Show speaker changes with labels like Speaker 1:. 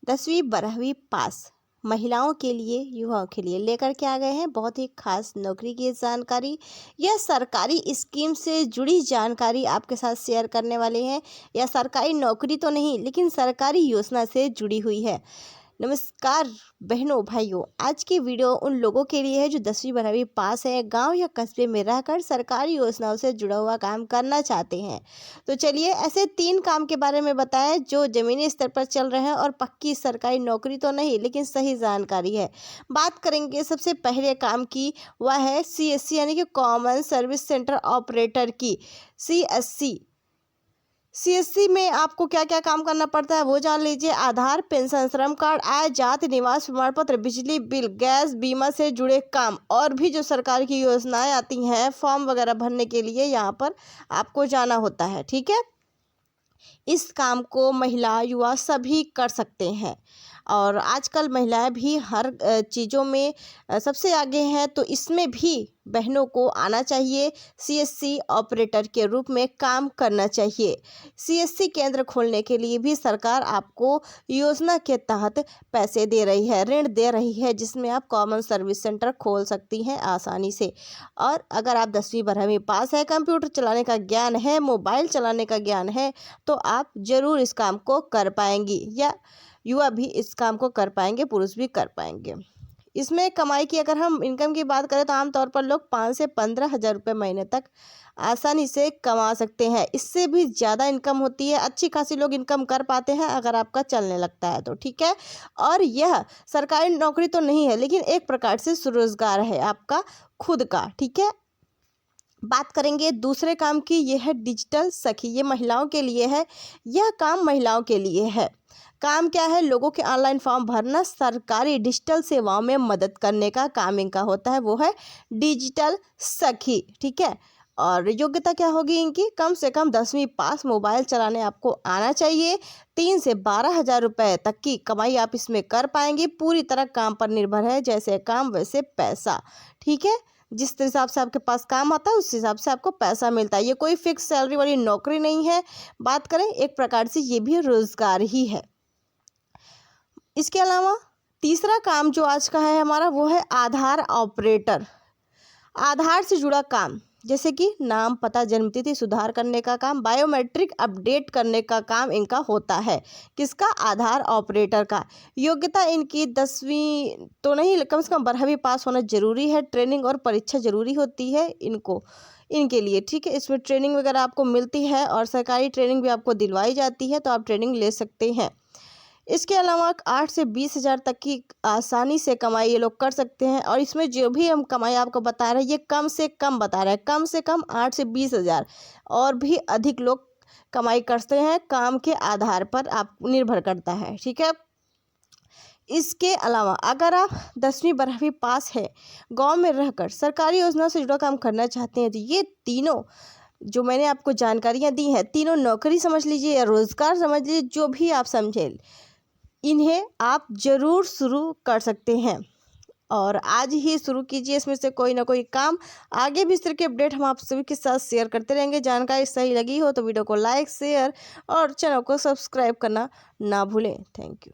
Speaker 1: 10वीं 12वीं पास महिलाओं के लिए, युवाओं के लिए लेकर के आ गए हैं बहुत ही खास नौकरी की जानकारी। यह सरकारी स्कीम से जुड़ी जानकारी आपके साथ शेयर करने वाले हैं। यह सरकारी नौकरी तो नहीं, लेकिन सरकारी योजना से जुड़ी हुई है। नमस्कार बहनों भाइयों, आज की वीडियो उन लोगों के लिए है जो 10वीं 12वीं पास है, गांव या कस्बे में रहकर सरकारी योजनाओं से जुड़ा हुआ काम करना चाहते हैं। तो चलिए ऐसे 3 काम के बारे में बताएं जो ज़मीनी स्तर पर चल रहे हैं और पक्की सरकारी नौकरी तो नहीं, लेकिन सही जानकारी है। बात करेंगे सबसे पहले काम की, वह है CSC यानी कि कॉमन सर्विस सेंटर ऑपरेटर की। CSC में आपको क्या क्या काम करना पड़ता है वो जान लीजिए। आधार, पेंशन, श्रम कार्ड, आय, जाति, निवास प्रमाण पत्र, बिजली बिल, गैस, बीमा से जुड़े काम और भी जो सरकार की योजनाएं आती हैं, फॉर्म वगैरह भरने के लिए यहाँ पर आपको जाना होता है। ठीक है, इस काम को महिला युवा सभी कर सकते हैं और आजकल महिलाएं भी हर चीज़ों में सबसे आगे हैं, तो इसमें भी बहनों को आना चाहिए। CSC ऑपरेटर के रूप में काम करना चाहिए। CSC केंद्र खोलने के लिए भी सरकार आपको योजना के तहत पैसे दे रही है, ऋण दे रही है, जिसमें आप कॉमन सर्विस सेंटर खोल सकती हैं आसानी से। और अगर आप 10वीं 12वीं पास है, कंप्यूटर चलाने का ज्ञान है, मोबाइल चलाने का ज्ञान है, तो आप ज़रूर इस काम को कर पाएंगी, या युवा भी इस काम को कर पाएंगे, पुरुष भी कर पाएंगे। इसमें कमाई की अगर हम इनकम की बात करें तो आमतौर पर लोग 5 से 15 हज़ार रुपये महीने तक आसानी से कमा सकते हैं। इससे भी ज़्यादा इनकम होती है, अच्छी खासी लोग इनकम कर पाते हैं अगर आपका चलने लगता है तो। ठीक है, और यह सरकारी नौकरी तो नहीं है, लेकिन एक प्रकार से स्वरोजगार है आपका खुद का। ठीक है, बात करेंगे दूसरे काम की, यह है डिजिटल सखी। ये महिलाओं के लिए है, यह काम महिलाओं के लिए है। काम क्या है? लोगों के ऑनलाइन फॉर्म भरना, सरकारी डिजिटल सेवाओं में मदद करने का काम इनका होता है, वो है डिजिटल सखी। ठीक है, और योग्यता क्या होगी इनकी? कम से कम 10वीं पास, मोबाइल चलाने आपको आना चाहिए। 3 से 12 हज़ार रुपये तक की कमाई आप इसमें कर पाएंगे। पूरी तरह काम पर निर्भर है, जैसे काम वैसे पैसा। ठीक है, जिस हिसाब से आपके पास काम आता है उस हिसाब से आपको पैसा मिलता है। ये कोई फिक्स सैलरी वाली नौकरी नहीं है। बात करें, एक प्रकार से ये भी रोजगार ही है। इसके अलावा तीसरा काम जो आज का है हमारा, वो है आधार ऑपरेटर। आधार से जुड़ा काम, जैसे कि नाम, पता, जन्मतिथि सुधार करने का काम, बायोमेट्रिक अपडेट करने का काम इनका होता है। किसका? आधार ऑपरेटर का। योग्यता इनकी 10वीं तो नहीं, कम से कम 12वीं पास होना जरूरी है। ट्रेनिंग और परीक्षा जरूरी होती है इनके लिए। ठीक है, इसमें ट्रेनिंग वगैरह आपको मिलती है और सरकारी ट्रेनिंग भी आपको दिलवाई जाती है, तो आप ट्रेनिंग ले सकते हैं। इसके अलावा 8 से 20 हज़ार तक की आसानी से कमाई ये लोग कर सकते हैं, और इसमें जो भी हम कमाई आपको बता रहे हैं ये कम से कम बता रहे हैं, कम से कम 8 से 20 हज़ार, और भी अधिक लोग कमाई करते हैं। काम के आधार पर आप निर्भर करता है। ठीक है, इसके अलावा अगर आप 10वीं 12वीं पास है, गांव में रहकर सरकारी योजना से जुड़ा काम करना चाहते हैं, तो ये तीनों जो मैंने आपको जानकारियां दी हैं, तीनों नौकरी समझ लीजिए या रोजगार समझ लीजिए, जो भी आप समझें, इन्हें आप ज़रूर शुरू कर सकते हैं और आज ही शुरू कीजिए इसमें से कोई ना कोई काम। आगे भी इस तरह के अपडेट हम आप सभी के साथ शेयर करते रहेंगे। जानकारी सही लगी हो तो वीडियो को लाइक, शेयर और चैनल को सब्सक्राइब करना ना भूलें। Thank you.